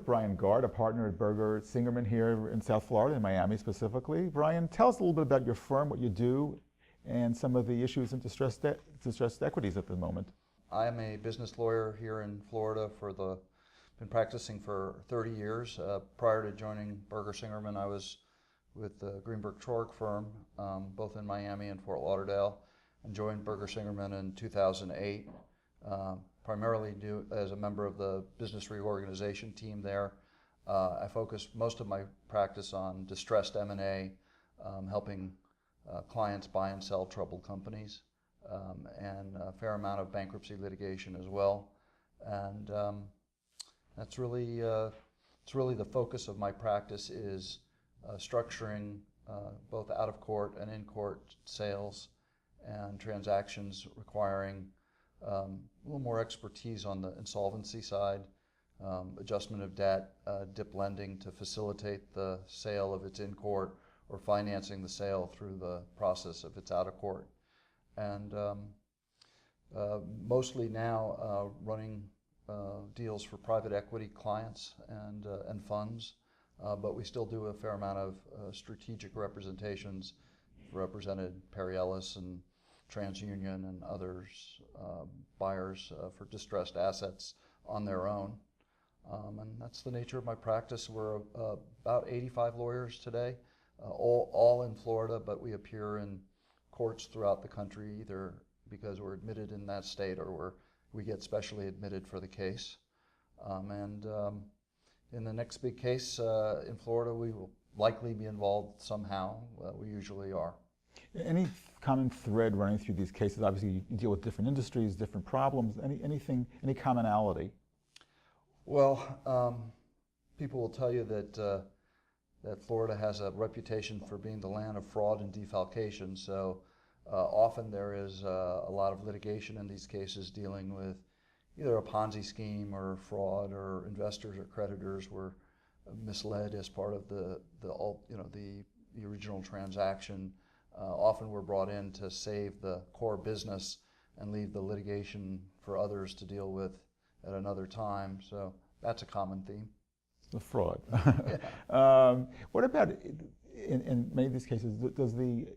Brian Gart, a partner at Berger Singerman here in South Florida, in Miami specifically. Brian, tell us a little bit about your firm, what you do, and some of the issues in distressed equities at the moment. I am a business lawyer here in Florida been practicing for 30 years. Prior to joining Berger Singerman, I was with the Greenberg Traurig firm, both in Miami and Fort Lauderdale, and joined Berger Singerman in 2008, primarily as a member of the business reorganization team there. I focus most of my practice on distressed M&A, helping clients buy and sell troubled companies, and a fair amount of bankruptcy litigation as well. And it's really the focus of my practice is structuring both out-of-court and in-court sales and transactions requiring a little more expertise on the insolvency side, adjustment of debt, DIP lending to facilitate the sale of its in-court or financing the sale through the process of its out-of-court. And mostly now running deals for private equity clients and funds, but we still do a fair amount of strategic representations, represented Perry Ellis and TransUnion and others, buyers for distressed assets on their own. And that's the nature of my practice. We're about 85 lawyers today, all in Florida, but we appear in courts throughout the country, either because we're admitted in that state or we get specially admitted for the case. In the next big case in Florida, we will likely be involved somehow. We usually are. Any common thread running through these cases? Obviously, you deal with different industries, different problems. Any commonality? Well, people will tell you that Florida has a reputation for being the land of fraud and defalcation. So often there is a lot of litigation in these cases dealing with either a Ponzi scheme or fraud, or investors or creditors were misled as part of the original transaction. Often we're brought in to save the core business and leave the litigation for others to deal with at another time. So that's a common theme. The fraud. Yeah. What about, in many of these cases, does the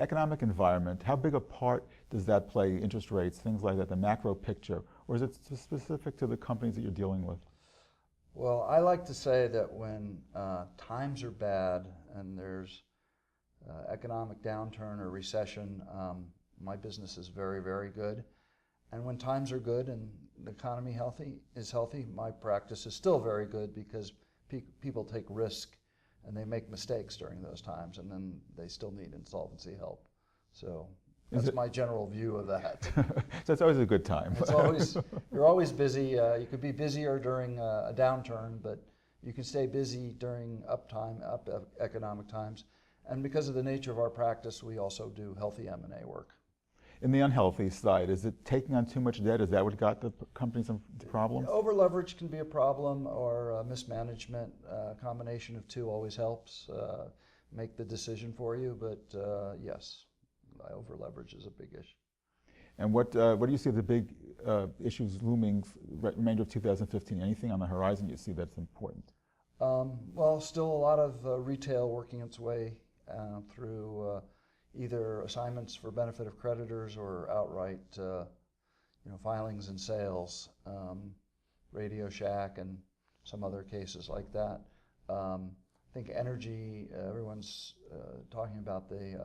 economic environment, how big a part does that play, interest rates, things like that, the macro picture, or is it specific to the companies that you're dealing with? Well, I like to say that when times are bad and there's economic downturn or recession, my business is very, very good. And when times are good and the economy is healthy, my practice is still very good because people take risk and they make mistakes during those times, and then they still need insolvency help. So that's my general view of that. So it's always a good time. You're always busy. You could be busier during a downturn, but you can stay busy during up economic times. And because of the nature of our practice, we also do healthy M&A work. In the unhealthy side, is it taking on too much debt? Is that what got the companies into problems? Overleverage can be a problem, or mismanagement. A combination of two always helps make the decision for you, but yes, overleverage is a big issue. And what do you see the big issues looming remainder of 2015? Anything on the horizon you see that's important? Well, still a lot of retail working its way through either assignments for benefit of creditors or outright filings and sales, Radio Shack and some other cases like that. I think energy, everyone's talking about the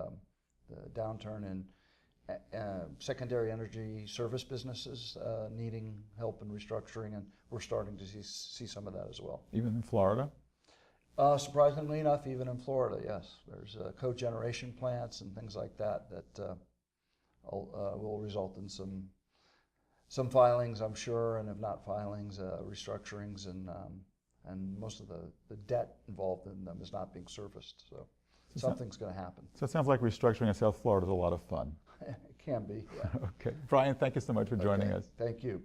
downturn in secondary energy service businesses needing help and restructuring, and we're starting to see some of that as well. Even in Florida? Surprisingly enough, even in Florida, yes. There's cogeneration plants and things like that will result in some filings, I'm sure, and if not filings, restructurings, and most of the debt involved in them is not being serviced. So something's going to happen. So it sounds like restructuring in South Florida is a lot of fun. It can be, yeah. Okay. Brian, thank you so much for joining us. Thank you.